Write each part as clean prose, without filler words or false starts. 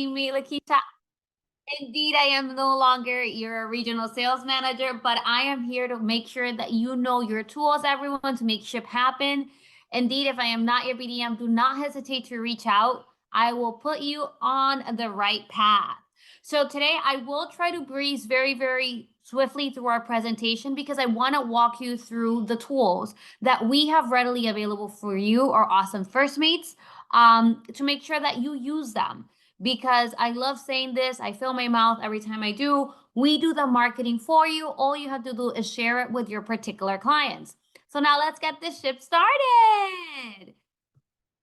Me, Lakita. Indeed, I am no longer your regional sales manager, but I am here to make sure that you know your tools, everyone, to make ship happen. Indeed, if I am not your BDM, do not hesitate to reach out. I will put you on the right path. So today I will try to breeze very swiftly through our presentation because I want to walk you through the tools that we have readily available for you, our awesome first mates, to make sure that you use them because I love saying this. I fill my mouth every time I do. We do the marketing for you. All you have to do is share it with your particular clients. So now let's get this ship started.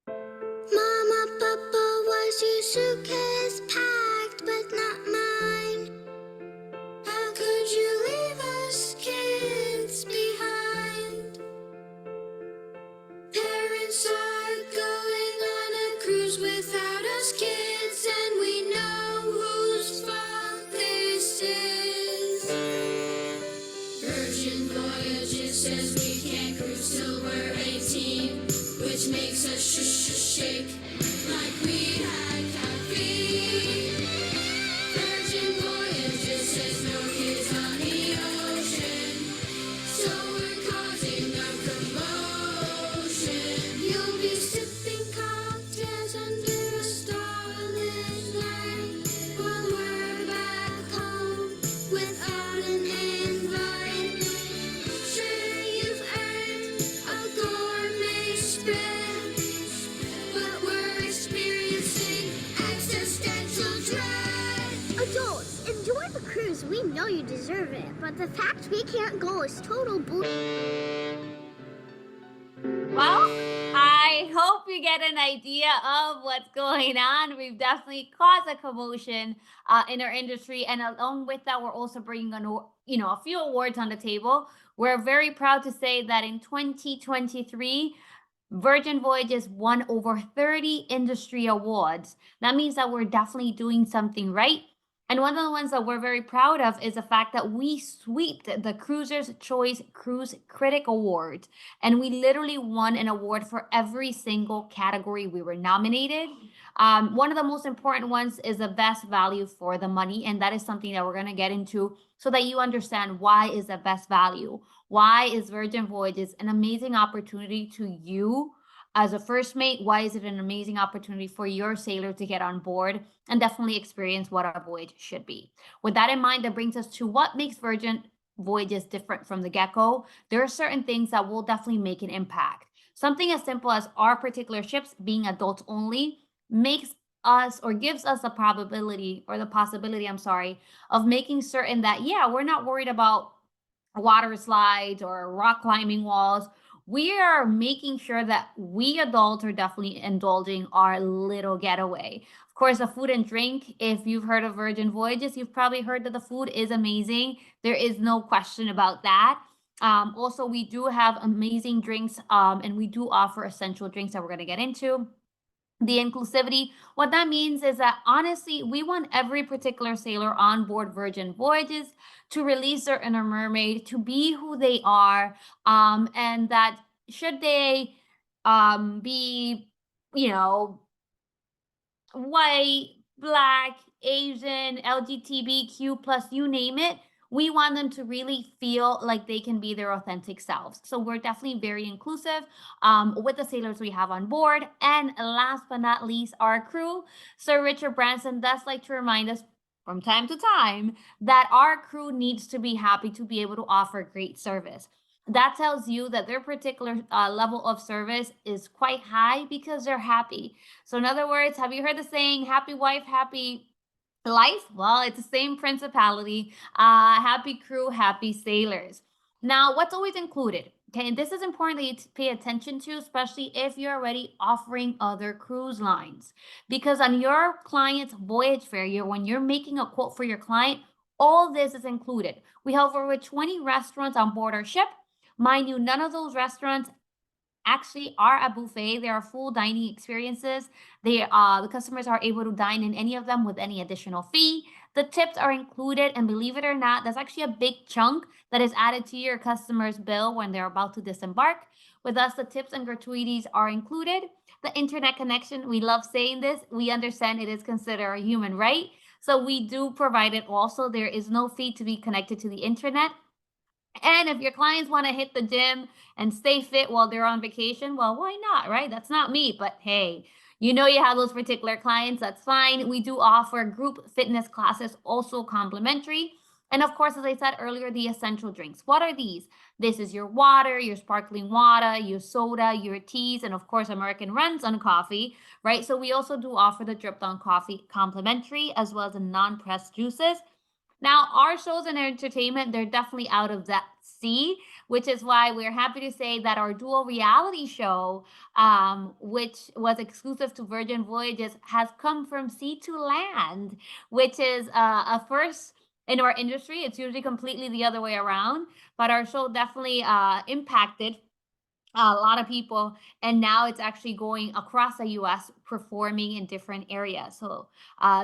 Mama, Papa, was your suitcase packed but not mine? How could you leave us kids behind? Parents are going on a cruise without us kids, and we know whose fault this is. Virgin Voyages says we can't cruise till we're 18, which makes us shake like we had caffeine. Virgin Voyages says no kids on the ocean, so we're causing a commotion. You'll be sipping cocktails under a starlit night while we're back home without an invite. Sure, you've earned a gourmet spread, but we're experiencing existential dread. Adults, enjoy the cruise. We know you deserve it, but the fact we can't go is total bull. Well, I hope you get an idea of what's going on. We've definitely caused a commotion in our industry, and along with that, we're also bringing on, a few awards on the table. We're very proud to say that in 2023, Virgin Voyages won over 30 industry awards. That means that we're definitely doing something right. And one of the ones that we're very proud of is the fact that we swept the Cruiser's Choice Cruise Critic Award. And we literally won an award for every single category we were nominated. One of the most important ones is the best value for the money. And that is something that we're going to get into so that you understand why is the best value. Why is Virgin Voyages an amazing opportunity to you as a first mate? Why is it an amazing opportunity for your sailor to get on board and definitely experience what a voyage should be? With that in mind, that brings us to what makes Virgin Voyages different from the get-go. There are certain things that will definitely make an impact. Something as simple as our particular ships being adults only makes us or gives us the probability or the possibility, of making certain that, yeah, we're not worried about water slides or rock climbing walls. We are making sure that we adults are definitely indulging our little getaway. Of course, the food and drink, if you've heard of Virgin Voyages, you've probably heard that the food is amazing. There is no question about that. Also, we do have amazing drinks, and we do offer essential drinks that we're going to get into. The inclusivity, what that means is that honestly, we want every particular sailor on board Virgin Voyages to release their inner mermaid, to be who they are, and that should they be, white, black, Asian, LGBTQ plus, you name it, we want them to really feel like they can be their authentic selves. So we're definitely very inclusive with the sailors we have on board. And last but not least, our crew. Sir Richard Branson does like to remind us from time to time that our crew needs to be happy to be able to offer great service. That tells you that their particular level of service is quite high because they're happy. So in other words, have you heard the saying, happy wife, happy life? Well, it's the same principality. Happy crew, happy sailors. Now, what's always included? Okay, and this is important that you pay attention to, especially if you're already offering other cruise lines. Because on your client's voyage fare, when you're making a quote for your client, all this is included. We have over 20 restaurants on board our ship. Mind you, none of those restaurants actually are a buffet. They are full dining experiences. The customers are able to dine in any of them with any additional fee. The tips are included, and believe it or not, that's actually a big chunk that is added to your customer's bill when they're about to disembark. With us, the tips and gratuities are included. the internet connection. We love saying this. We understand it is considered a human right. So we do provide it also. There is no fee to be connected to the internet. And if your clients want to hit the gym and stay fit while they're on vacation, well, why not, right? That's not me, but hey, you have those particular clients, that's fine. We do offer group fitness classes, also complimentary. And of course, as I said earlier, the essential drinks. What are these? This is your water, your sparkling water, your soda, your teas, and of course, American runs on coffee, right? So we also do offer the drip down coffee complimentary as well as the non-pressed juices. Now, our shows and entertainment, they're definitely out of that sea, which is why we're happy to say that our dual reality show, which was exclusive to Virgin Voyages, has come from sea to land, which is a first in our industry. It's usually completely the other way around, but our show definitely impacted a lot of people, and now it's actually going across the US performing in different areas. So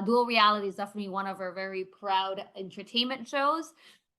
dual reality is definitely one of our very proud entertainment shows.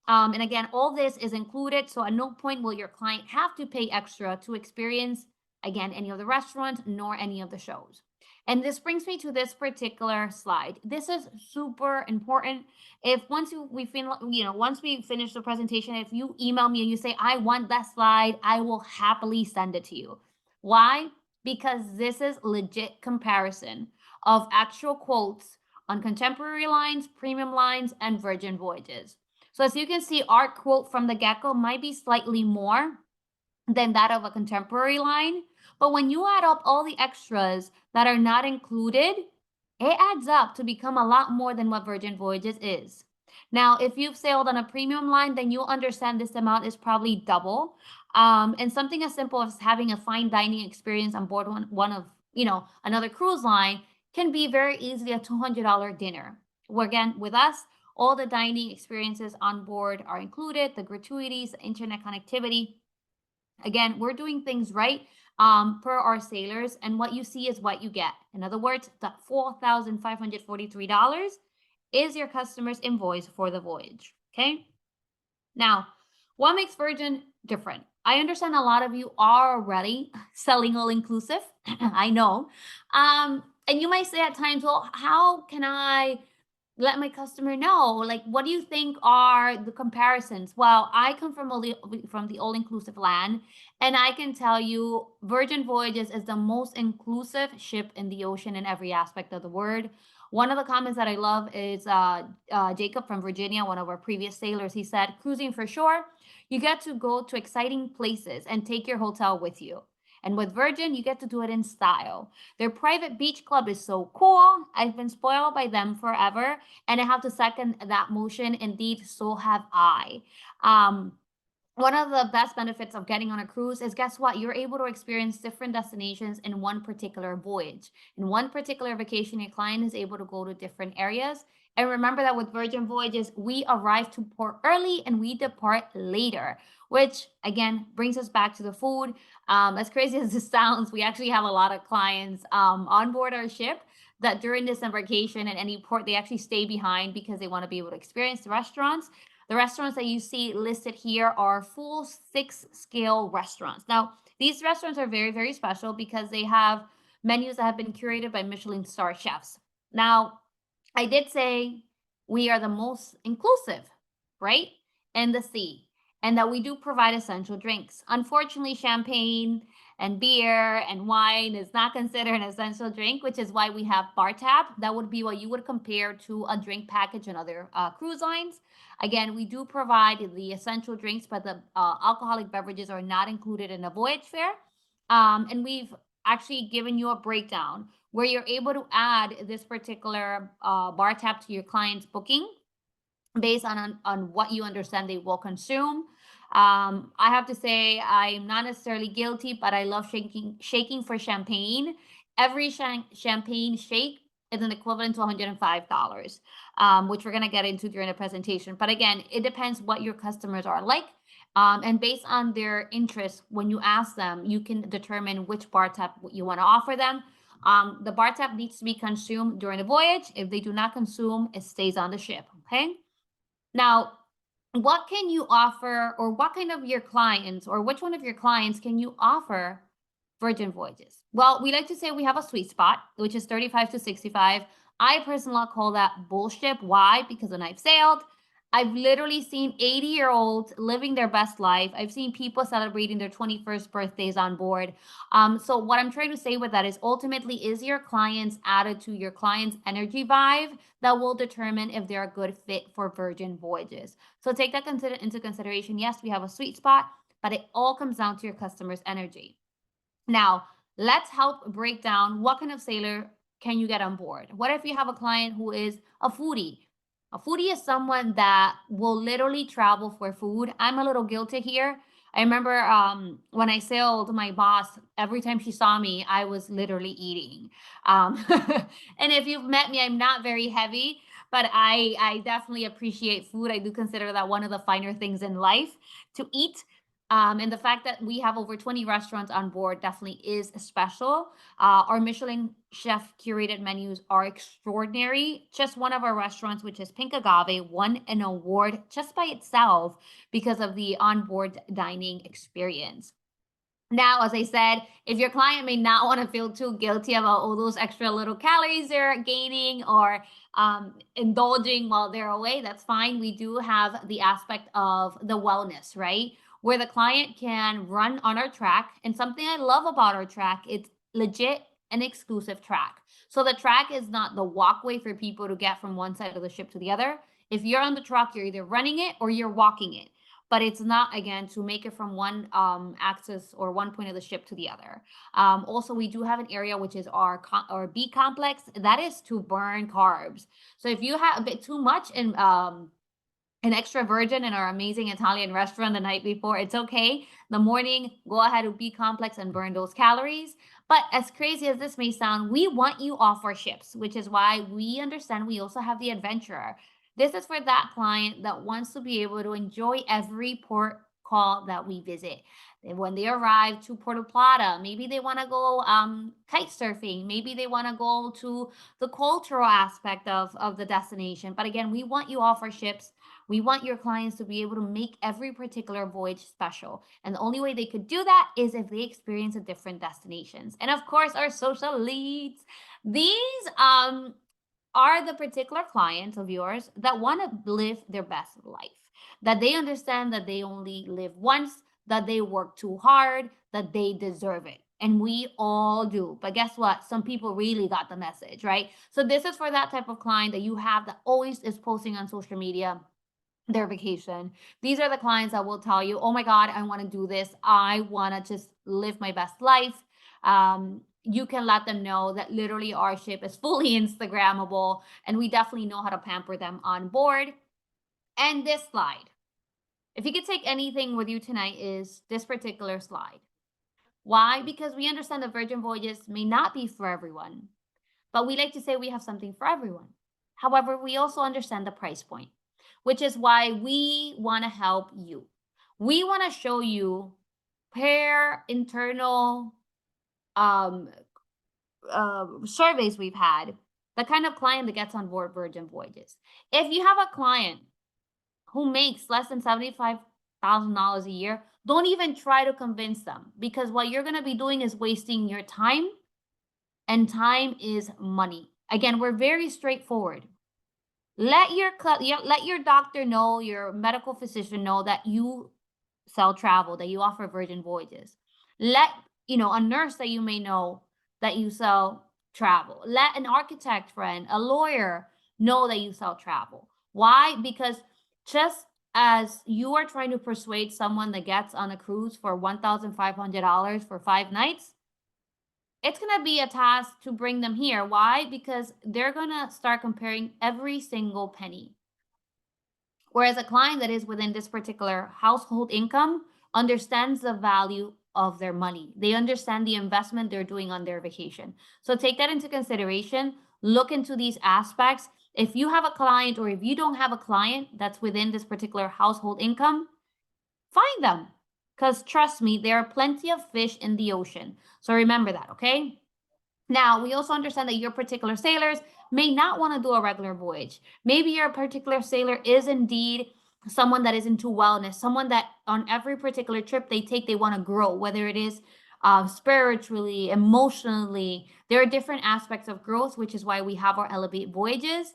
And again, all this is included, so at no point will your client have to pay extra to experience, again, any of the restaurants nor any of the shows. And this brings me to this particular slide. This is super important. If once we finish the presentation, if you email me and you say, I want that slide, I will happily send it to you. Why? Because this is legit comparison of actual quotes on contemporary lines, premium lines, and Virgin Voyages. So as you can see, our quote from the get-go might be slightly more than that of a contemporary line. But when you add up all the extras that are not included, it adds up to become a lot more than what Virgin Voyages is. Now, if you've sailed on a premium line, then you'll understand this amount is probably double. And something as simple as having a fine dining experience on board one of, another cruise line can be very easily a $200 dinner. Where again, with us, all the dining experiences on board are included, the gratuities, the internet connectivity. Again, we're doing things right per our sailors, and what you see is what you get. In other words, the $4,543 is your customer's invoice for the voyage. Okay. Now, what makes Virgin different? I understand a lot of you are already selling all inclusive. I know. And you might say at times, well, how can I let my customer know, like, what do you think are the comparisons? Well, I come from the all inclusive land, and I can tell you Virgin Voyages is the most inclusive ship in the ocean in every aspect of the word. One of the comments that I love is Jacob from Virginia, one of our previous sailors. He said, cruising for shore, you get to go to exciting places and take your hotel with you. And with Virgin, you get to do it in style. Their private beach club is so cool. I've been spoiled by them forever, and I have to second that motion. Indeed, so have I. One of the best benefits of getting on a cruise is, guess what? You're able to experience different destinations in one particular voyage. In one particular vacation, your client is able to go to different areas. And remember that with Virgin Voyages, we arrive to port early and we depart later, which again brings us back to the food. As crazy as this sounds, we actually have a lot of clients on board our ship that during this embarkation at any port, they actually stay behind because they want to be able to experience the restaurants. The restaurants that you see listed here are full 6-scale restaurants. Now, these restaurants are very, very special because they have menus that have been curated by Michelin star chefs. Now, I did say we are the most inclusive, right? In the sea, and that we do provide essential drinks. Unfortunately, champagne and beer and wine is not considered an essential drink, which is why we have bar tab. That would be what you would compare to a drink package on other cruise lines. Again, we do provide the essential drinks, but the alcoholic beverages are not included in the voyage fare. And we've actually given you a breakdown where you're able to add this particular bar tab to your client's booking based on what you understand they will consume. I have to say I'm not necessarily guilty, but I love shaking for champagne. Every champagne shake is an equivalent to $105, which we're gonna get into during the presentation. But again, it depends what your customers are like. And based on their interests, when you ask them, you can determine which bar tab you want to offer them. The bar tab needs to be consumed during the voyage. If they do not consume, it stays on the ship. Okay. Now, what can you offer, or what kind of your clients, or which one of your clients can you offer Virgin Voyages. Well, we like to say we have a sweet spot, which is 35 to 65. I personally call that bullshit. Why? Because when I've sailed, I've literally seen 80-year-olds living their best life. I've seen people celebrating their 21st birthdays on board. So what I'm trying to say with that is ultimately is your client's attitude, your client's energy vibe that will determine if they're a good fit for Virgin Voyages. So take that into consideration. Yes, we have a sweet spot, but it all comes down to your customer's energy. Now, let's help break down what kind of sailor can you get on board. What if you have a client who is a foodie? A foodie is someone that will literally travel for food. I'm a little guilty here. I remember when I sailed, my boss, every time she saw me, I was literally eating. Um, and if you've met me, I'm not very heavy, but I definitely appreciate food. I do consider that one of the finer things in life to eat. And the fact that we have over 20 restaurants on board definitely is special. Our Michelin chef curated menus are extraordinary. Just one of our restaurants, which is Pink Agave, won an award just by itself because of the onboard dining experience. Now, as I said, if your client may not want to feel too guilty about all those extra little calories they're gaining or indulging while they're away, that's fine. We do have the aspect of the wellness, right? Where the client can run on our track. And something I love about our track, it's legit an exclusive track. So the track is not the walkway for people to get from one side of the ship to the other. If you're on the truck, you're either running it or you're walking it, but it's not again to make it from one axis or one point of the ship to the other. Also, we do have an area which is our B complex that is to burn carbs. So if you have a bit too much in an extra virgin in our amazing Italian restaurant the night before, it's okay. The morning, go ahead with B complex and burn those calories. But as crazy as this may sound, we want you off our ships, which is why we understand we also have the adventurer. This is for that client that wants to be able to enjoy every port call that we visit. When they arrive to Puerto Plata, maybe they want to go kite surfing, maybe they want to go to the cultural aspect of the destination. But again, we want you off our ships. We want your clients to be able to make every particular voyage special. And the only way they could do that is if they experience a different destinations. And of course, our social leads. These are the particular clients of yours that want to live their best life, that they understand that they only live once, that they work too hard, that they deserve it. And we all do. But guess what? Some people really got the message, right? So this is for that type of client that you have that always is posting on social media their vacation. These are the clients that will tell you, oh my God, I want to do this. I want to just live my best life. You can let them know that literally our ship is fully Instagrammable and we definitely know how to pamper them on board. And this slide, if you could take anything with you tonight, is this particular slide. Why? Because we understand that Virgin Voyages may not be for everyone, but we like to say we have something for everyone. However, we also understand the price point, which is why we want to help you. We want to show you per internal um, surveys we've had the kind of client that gets on board Virgin Voyages. If you have a client who makes less than $75,000 a year, don't even try to convince them, because what you're going to be doing is wasting your time, and time is money. Again, we're very straightforward. Let your doctor know, your medical physician know that you sell travel, that you offer Virgin Voyages. Let a nurse that you may know that you sell travel. Let an architect friend, a lawyer know that you sell travel. Why? Because just as you are trying to persuade someone that gets on a cruise for $1,500 for 5 nights, it's going to be a task to bring them here. Why? Because they're going to start comparing every single penny. Whereas a client that is within this particular household income understands the value of their money. They understand the investment they're doing on their vacation. So take that into consideration. Look into these aspects. If you have a client or if you don't have a client that's within this particular household income, find them. Because trust me, there are plenty of fish in the ocean. So remember that, okay? Now, we also understand that your particular sailors may not want to do a regular voyage. Maybe your particular sailor is indeed someone that is into wellness, someone that on every particular trip they take, they want to grow, whether it is spiritually, emotionally. There are different aspects of growth, which is why we have our Elevate Voyages.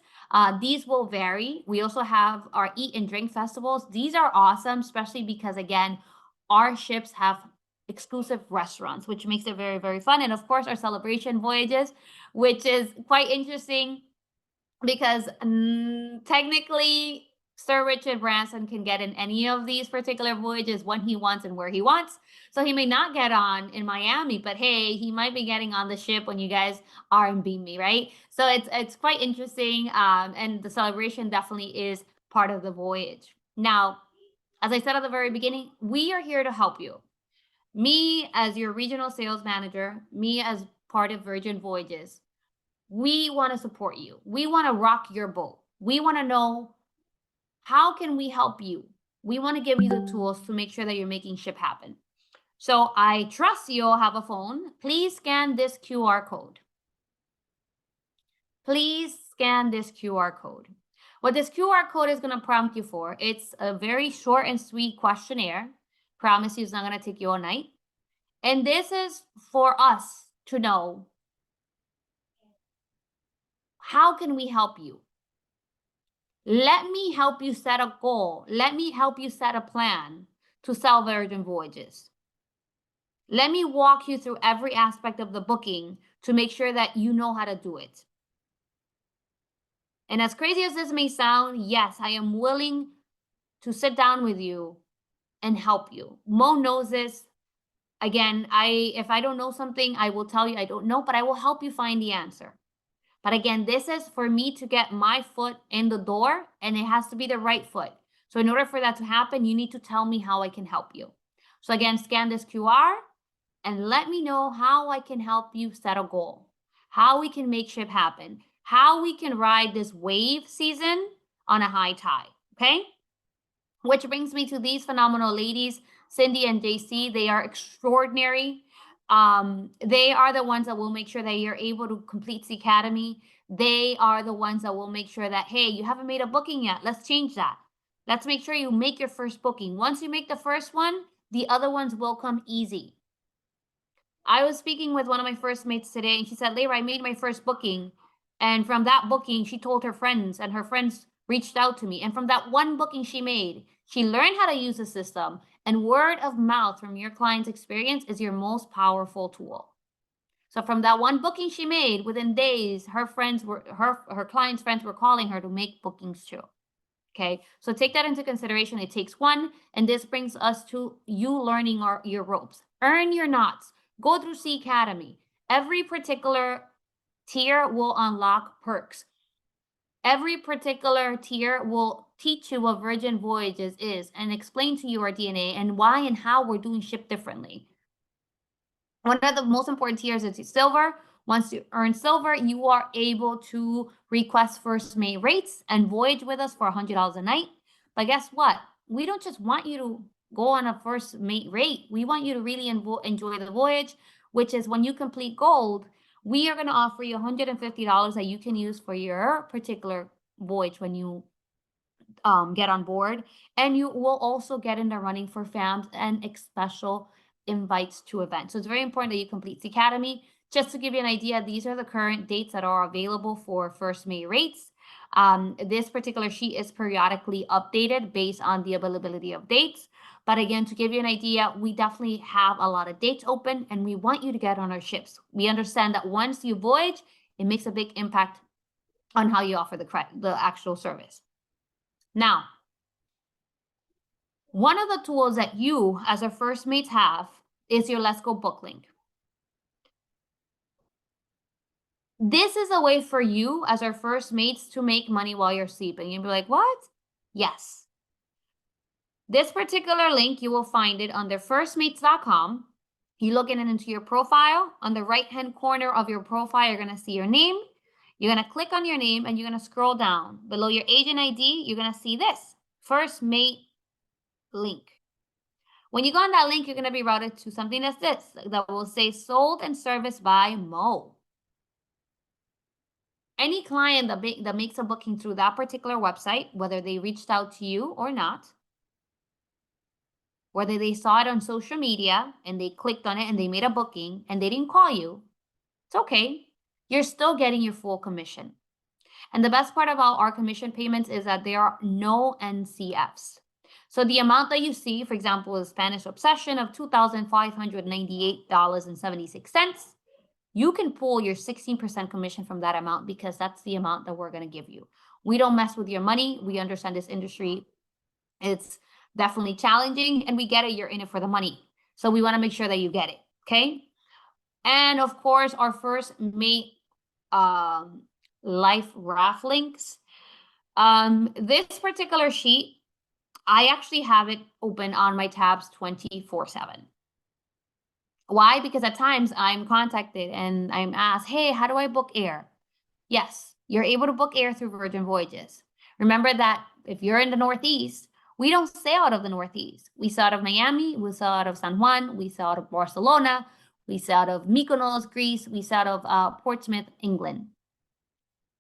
These will vary. We also have our Eat and Drink festivals. These are awesome, especially because, again, our ships have exclusive restaurants, which makes it very, very fun. And of course, our celebration voyages, which is quite interesting because technically Sir Richard Branson can get in any of these particular voyages when he wants and where he wants. So he may not get on in Miami, but hey, he might be getting on the ship when you guys R&B me, right? So it's quite interesting, and the celebration definitely is part of the voyage. Now, as I said at the very beginning, we are here to help you. Me as your regional sales manager, me as part of Virgin Voyages, we want to support you. We want to rock your boat. We want to know how can we help you. We want to give you the tools to make sure that you're making ship happen. So I trust you all have a phone. Please scan this QR code. Please scan this QR code. What this QR code is going to prompt you for, it's a very short and sweet questionnaire. Promise you it's not going to take you all night. And this is for us to know, how can we help you? Let me help you set a goal. Let me help you set a plan to sell Virgin Voyages. Let me walk you through every aspect of the booking to make sure that you know how to do it. And as crazy as this may sound, yes, I am willing to sit down with you and help you. Mo knows this. Again, if I don't know something, I will tell you I don't know, but I will help you find the answer. But again, this is for me to get my foot in the door, and it has to be the right foot. So in order for that to happen, you need to tell me how I can help you. So again, scan this QR and let me know how I can help you set a goal, how we can make ship happen, how we can ride this wave season on a high tide, okay? Which brings me to these phenomenal ladies, Cindy and JC. They are extraordinary. They are the ones that will make sure that you're able to complete the academy. They are the ones that will make sure that, hey, you haven't made a booking yet. Let's change that. Let's make sure you make your first booking. Once you make the first one, the other ones will come easy. I was speaking with one of my first mates today, and she said, Layra, I made my first booking. And from that booking, she told her friends, and her friends reached out to me. And from that one booking she made, she learned how to use the system. And word of mouth from your client's experience is your most powerful tool. So from that one booking she made, within days, her client's friends were calling her to make bookings too. Okay, so take that into consideration. It takes one, and this brings us to you learning your ropes. Earn your knots. Go through C Academy. Every particular tier will unlock perks. Every particular tier will teach you what Virgin Voyages is and explain to you our DNA and why and how we're doing ship differently. One of the most important tiers is silver. Once you earn silver, you are able to request first mate rates and voyage with us for $100 a night. But guess what? We don't just want you to go on a first mate rate. We want you to really enjoy the voyage, which is when you complete gold, we are going to offer you $150 that you can use for your particular voyage when you get on board. And you will also get in the running for FAMs and special invites to events. So it's very important that you complete the academy. Just to give you an idea, these are the current dates that are available for first May rates. This particular sheet is periodically updated based on the availability of dates. But again, to give you an idea, we definitely have a lot of dates open, and we want you to get on our ships. We understand that once you voyage, it makes a big impact on how you offer the actual service. Now, one of the tools that you as a first mates have is your Let's Go book link. This is a way for you as our first mates to make money while you're sleeping. You'll be like, what? Yes. This particular link, you will find it under firstmates.com. You look into your profile. On the right-hand corner of your profile, you're going to see your name. You're going to click on your name, and you're going to scroll down. Below your agent ID, you're going to see this, First Mate link. When you go on that link, you're going to be routed to something that's this, that will say sold and serviced by Mo. Any client that makes a booking through that particular website, whether they reached out to you or not, whether they saw it on social media and they clicked on it and they made a booking and they didn't call you, it's okay. You're still getting your full commission. And the best part about our commission payments is that there are no NCFs. So the amount that you see, for example, is Spanish Obsession of $2,598.76. You can pull your 16% commission from that amount because that's the amount that we're going to give you. We don't mess with your money. We understand this industry. It's definitely challenging and we get it. You're in it for the money. So we want to make sure that you get it. Okay. And of course, our first May life raft links. This particular sheet, I actually have it open on my tabs 24/7. Why? Because at times I'm contacted and I'm asked, hey, how do I book air? Yes, you're able to book air through Virgin Voyages. Remember that if you're in the Northeast, we don't sail out of the Northeast. We sail out of Miami, we sail out of San Juan, we sail out of Barcelona, we sail out of Mykonos, Greece, we sail out of Portsmouth, England.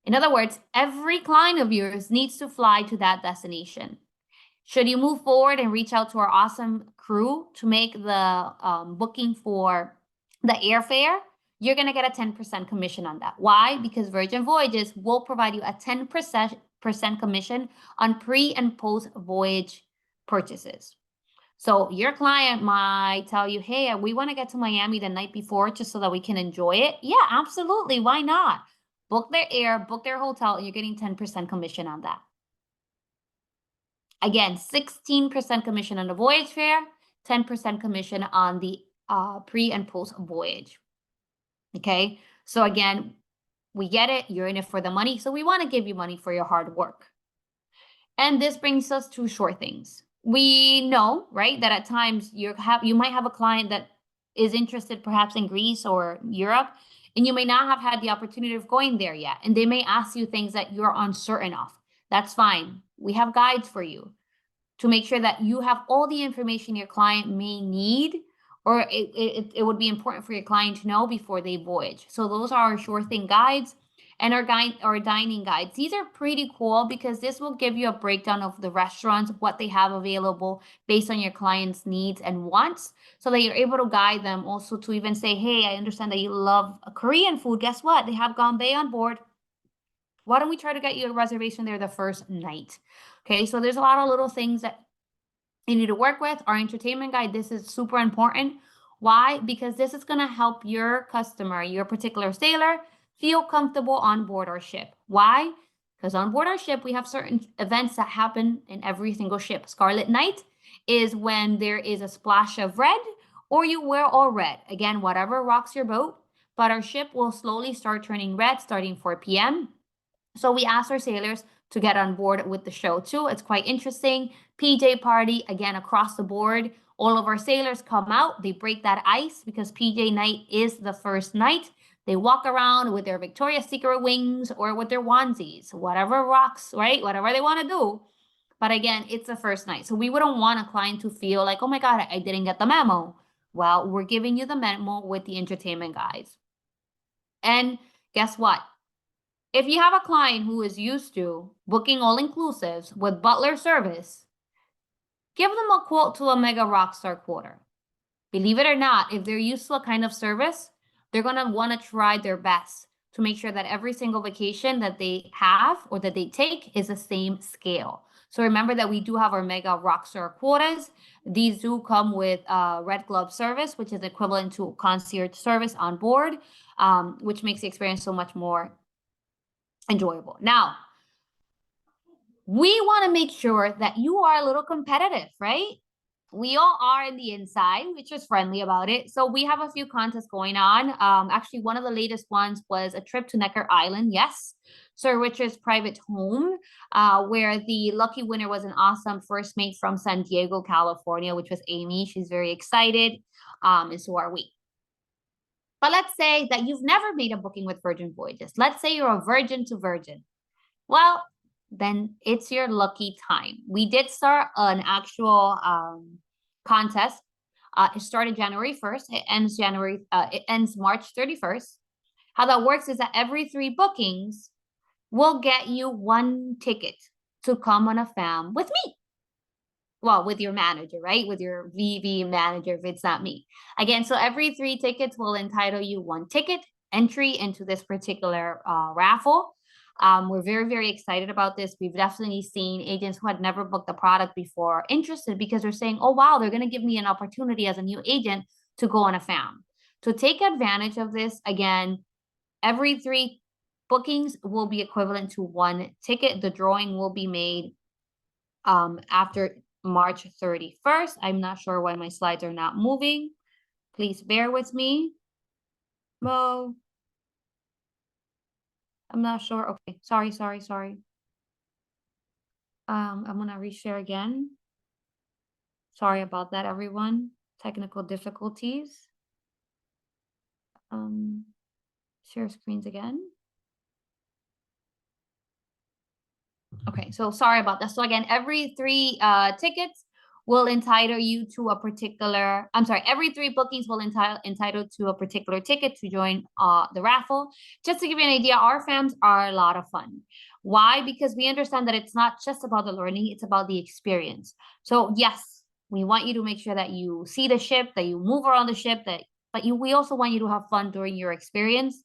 In other words, every client of yours needs to fly to that destination. Should you move forward and reach out to our awesome crew to make the booking for the airfare, you're going to get a 10% commission on that. Why? Because Virgin Voyages will provide you a 10% commission on pre and post voyage purchases. So your client might tell you, hey, we want to get to Miami the night before just so that we can enjoy it. Yeah, absolutely. Why not? Book their air, book their hotel, and you're getting 10% commission on that. Again, 16% commission on the voyage fare, 10% commission on the pre and post voyage. Okay, so again, we get it. You're in it for the money. So we want to give you money for your hard work. And this brings us to short things. We know, right, that at times you might have a client that is interested perhaps in Greece or Europe, and you may not have had the opportunity of going there yet. And they may ask you things that you're uncertain of. That's fine. We have guides for you to make sure that you have all the information your client may need, or it would be important for your client to know before they voyage. So those are our sure thing guides and our dining guides. These are pretty cool because this will give you a breakdown of the restaurants, what they have available based on your client's needs and wants, so that you're able to guide them also to even say, hey, I understand that you love Korean food. Guess what? They have gambay on board. Why don't we try to get you a reservation there the first night? Okay, so there's a lot of little things that you need to work with. Our entertainment guide, this is super important. Why? Because this is going to help your customer, your particular sailor, feel comfortable on board our ship. Why? Because on board our ship, we have certain events that happen in every single ship. Scarlet Night is when there is a splash of red or you wear all red. Again, whatever rocks your boat, but our ship will slowly start turning red starting 4 p.m. So we asked our sailors to get on board with the show too. It's quite interesting. PJ party, again, across the board. All of our sailors come out. They break that ice because PJ night is the first night. They walk around with their Victoria's Secret wings or with their onesies, whatever rocks, right? Whatever they want to do. But again, it's the first night. So we wouldn't want a client to feel like, oh my God, I didn't get the memo. Well, we're giving you the memo with the entertainment guides. And guess what? If you have a client who is used to booking all-inclusives with butler service, give them a quote to a Mega Rockstar quarter. Believe it or not, if they're used to a kind of service, they're going to want to try their best to make sure that every single vacation that they have or that they take is the same scale. So remember that we do have our Mega Rockstar quotas. These do come with Red Glove service, which is equivalent to concierge service on board, which makes the experience so much more enjoyable. Now, we want to make sure that you are a little competitive, right? We all are in the inside, which is friendly about it. So we have a few contests going on. Actually, one of the latest ones was a trip to Necker Island. Yes, Sir Richard's private home, where the lucky winner was an awesome first mate from San Diego, California, which was Amy. She's very excited, and so are we. But let's say that you've never made a booking with Virgin Voyages. Let's say you're a virgin to virgin. Well, then it's your lucky time. We did start an actual contest. It started January 1st. It ends March 31st. How that works is that every 3 bookings will get you 1 ticket to come on a fam with me. well, with your manager, right? With your VV manager, if it's not me. Again, so every 3 tickets will entitle you 1 ticket entry into this particular raffle. We're very, very excited about this. We've definitely seen agents who had never booked the product before interested because they're saying, oh, wow, they're going to give me an opportunity as a new agent to go on a FAM. To take advantage of this, again, every 3 bookings will be equivalent to 1 ticket. The drawing will be made after March 31st. I'm not sure why my slides are not moving. Please bear with me. Mo. I'm not sure. Okay, sorry. I'm gonna reshare again. Sorry about that, everyone. Technical difficulties. Share screens again. Okay, so sorry about that. So again, every 3 tickets will entitle you to a particular, I'm sorry, every 3 bookings will entitle to a particular ticket to join the raffle. Just to give you an idea, our FAMs are a lot of fun. Why? Because we understand that it's not just about the learning, it's about the experience. So yes, we want you to make sure that you see the ship, that you move around the ship, but we also want you to have fun during your experience.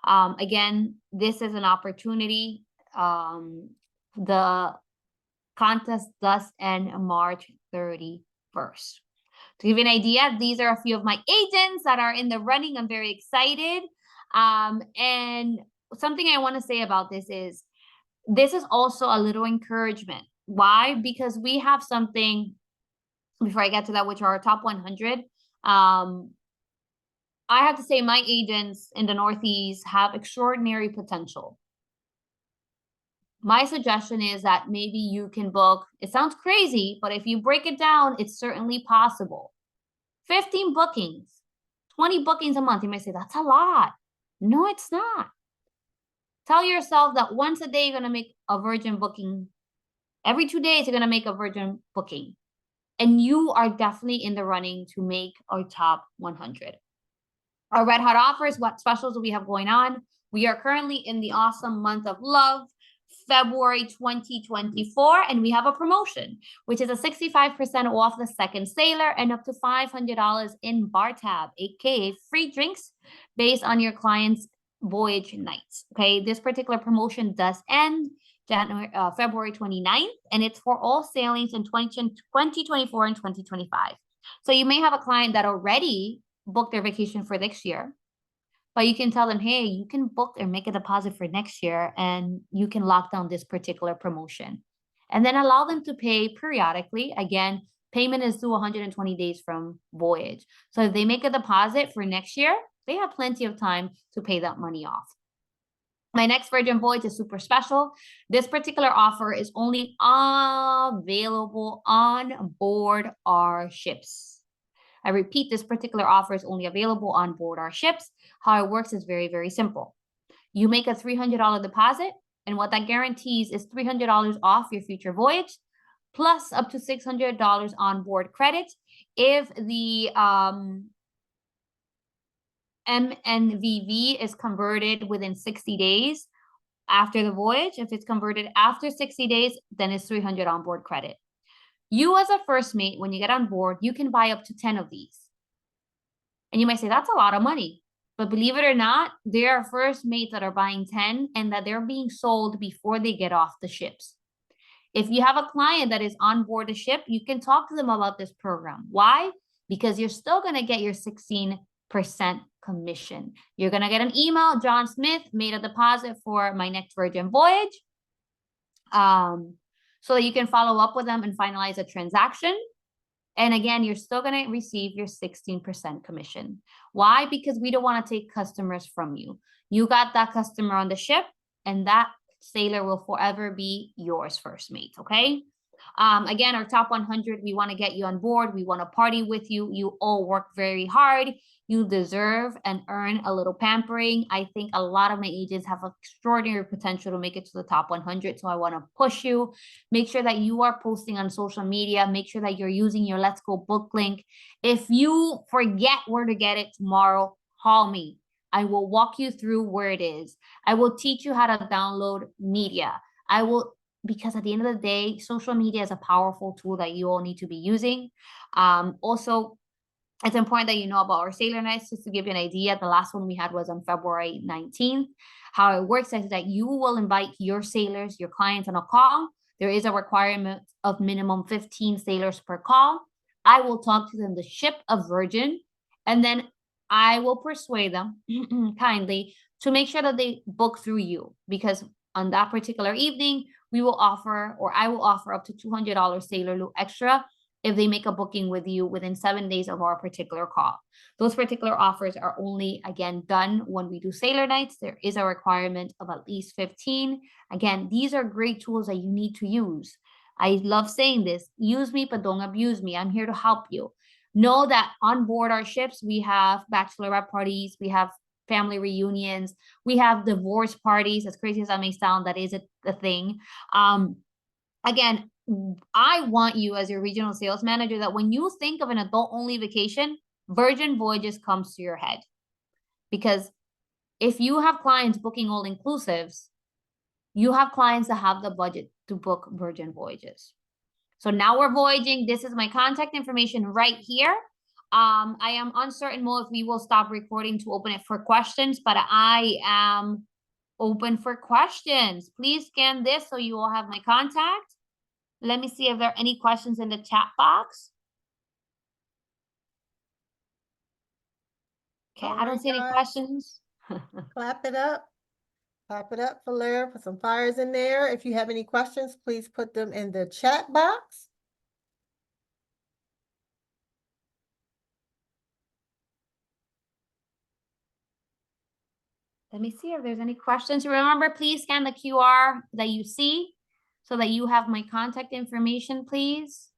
Again, this is an opportunity. The contest does end March 31st. To give you an idea, these are a few of my agents that are in the running. I'm very excited. And something I want to say about this is also a little encouragement. Why? Because we have something, before I get to that, which are our top 100. I have to say my agents in the Northeast have extraordinary potential. My suggestion is that maybe you can book, it sounds crazy, but if you break it down, it's certainly possible. 15 bookings, 20 bookings a month. You might say, that's a lot. No, it's not. Tell yourself that once a day, you're going to make a virgin booking. Every 2 days, you're going to make a virgin booking. And you are definitely in the running to make our top 100. Our red hot offers, what specials do we have going on? We are currently in the awesome month of love, February 2024, and we have a promotion, which is a 65% off the second sailor and up to $500 in bar tab, aka free drinks based on your client's voyage nights. Okay, this particular promotion does end February 29th, and it's for all sailings in 2024 and 2025. So you may have a client that already booked their vacation for next year, but you can tell them, hey, you can book or make a deposit for next year, and you can lock down this particular promotion. And then allow them to pay periodically. Again, payment is due 120 days from voyage. So if they make a deposit for next year, they have plenty of time to pay that money off. My next Virgin Voyage is super special. This particular offer is only available on board our ships. I repeat, this particular offer is only available on board our ships. How it works is very, very simple. You make a $300 deposit, and what that guarantees is $300 off your future voyage, plus up to $600 on board credit if the MNVV is converted within 60 days after the voyage. If it's converted after 60 days, then it's $300 on board credit. You as a first mate, when you get on board, you can buy up to 10 of these. And you might say, that's a lot of money. But believe it or not, there are first mates that are buying 10 and that they're being sold before they get off the ships. If you have a client that is on board a ship, you can talk to them about this program. Why? Because you're still going to get your 16% commission. You're going to get an email, John Smith made a deposit for my next Virgin Voyage. So that you can follow up with them and finalize a transaction. And again, you're still going to receive your 16% commission. Why? Because we don't want to take customers from you. You got that customer on the ship, and that sailor will forever be yours, first mate, okay? Again, our top 100, we want to get you on board. We want to party with you. You all work very hard. You deserve and earn a little pampering. I think a lot of my agents have extraordinary potential to make it to the top 100. So I want to push you. Make sure that you are posting on social media. Make sure that you're using your Let's Go book link. If you forget where to get it tomorrow, call me. I will walk you through where it is. I will teach you how to download media. I will because at the end of the day, social media is a powerful tool that you all need to be using. Also, it's important that you know about our sailor nights. Just to give you an idea, the last one we had was on February 19th. How it works is that you will invite your sailors, your clients on a call. There is a requirement of minimum 15 sailors per call. I will talk to them the ship of Virgin, and then I will persuade them kindly to make sure that they book through you, because on that particular evening, we will offer, or I will offer, up to $200 Sailor Loop extra if they make a booking with you within 7 days of our particular call. Those particular offers are only, again, done when we do sailor nights. There is a requirement of at least 15. Again, these are great tools that you need to use. I love saying this: use me, but don't abuse me. I'm here to help you. Know that on board our ships, we have bachelorette parties, we have family reunions, we have divorce parties. As crazy as that may sound, that is a thing. Again, I want you as your regional sales manager that when you think of an adult only vacation, Virgin Voyages comes to your head. Because if you have clients booking all inclusives, you have clients that have the budget to book Virgin Voyages. So now we're voyaging. This is my contact information right here. I am uncertain more if we will stop recording to open it for questions, but I am open for questions. Please scan this so you all have my contact. Let me see if there are any questions in the chat box. Okay, I don't see any questions. Clap it up. Clap it up for Lara. Put some fires in there. If you have any questions, please put them in the chat box. Let me see if there's any questions. Remember, please scan the QR that you see so that you have my contact information, please.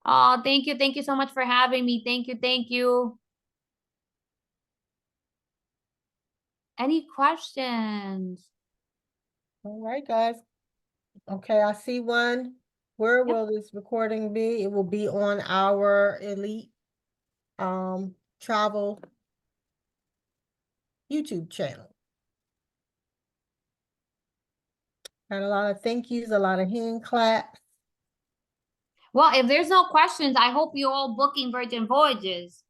Oh, thank you. Thank you so much for having me. Thank you. Thank you. Any questions? All right, guys. Okay, I see one. Where will this recording be? It will be on our Elite Travel YouTube channel. Got a lot of thank yous, a lot of hand claps. Well, if there's no questions, I hope you're all booking Virgin Voyages.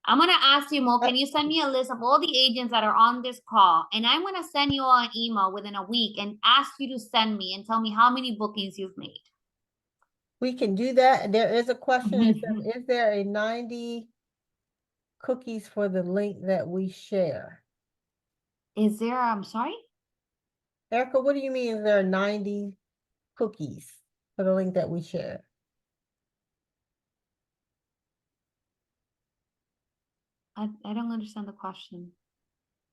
I'm going to ask you, Mo, can you send me a list of all the agents that are on this call? And I'm going to send you an email within a week and ask you to send me and tell me how many bookings you've made. We can do that. There is a question. It says, is there a 90 cookies for the link that we share? Is there, I'm sorry? Erica, what do you mean, is there 90 cookies for the link that we share? I don't understand the question.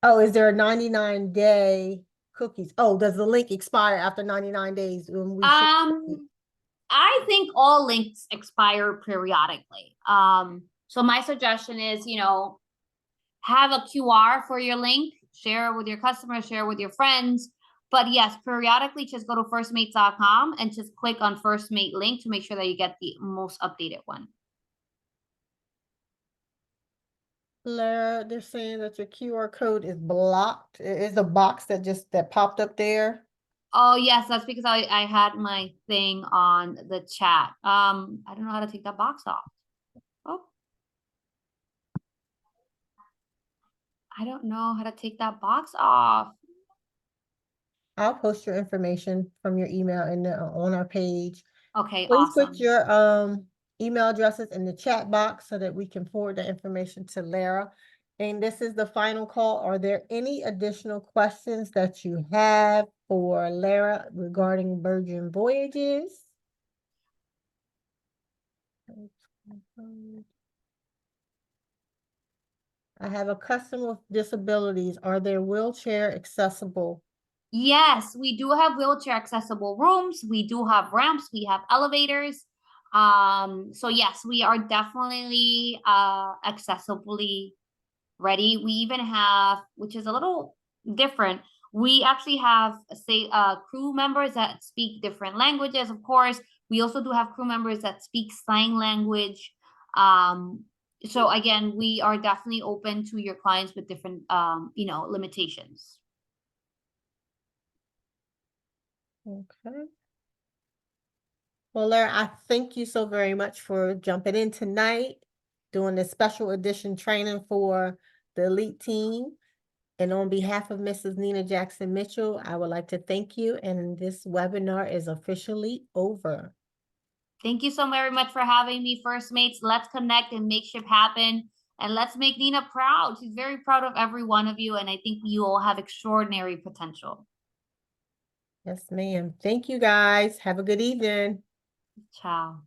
Oh, is there a 99-day cookies? Oh, does the link expire after 99 days when we I think all links expire periodically. So my suggestion is, have a QR for your link, share it with your customers, share it with your friends. But yes, periodically just go to firstmate.com and just click on First Mate link to make sure that you get the most updated one. Lara, they're saying that your QR code is blocked. Is a box that popped up there? Oh yes, that's because I had my thing on the chat. I don't know how to take that box off. Oh. I don't know how to take that box off. I'll post your information from your email on our page. Okay, Please awesome. put your email addresses in the chat box so that we can forward the information to Lara. And this is the final call. Are there any additional questions that you have for Lara regarding Virgin Voyages? I have a customer with disabilities. Are there wheelchair accessible? Yes, we do have wheelchair accessible rooms. We do have ramps. We have elevators. So yes, we are definitely accessibly ready. We even have, which is a little different, we actually have crew members that speak different languages. Of course, we also do have crew members that speak sign language. So again, we are definitely open to your clients with different limitations. Okay. Well, Lara, I thank you so very much for jumping in tonight, doing this special edition training for the elite team. And on behalf of Mrs. Nina Jackson Mitchell, I would like to thank you, and this webinar is officially over. Thank you so very much for having me, First Mates. Let's connect and make ship happen. And let's make Nina proud. She's very proud of every one of you. And I think you all have extraordinary potential. Yes, ma'am. Thank you, guys. Have a good evening. Ciao.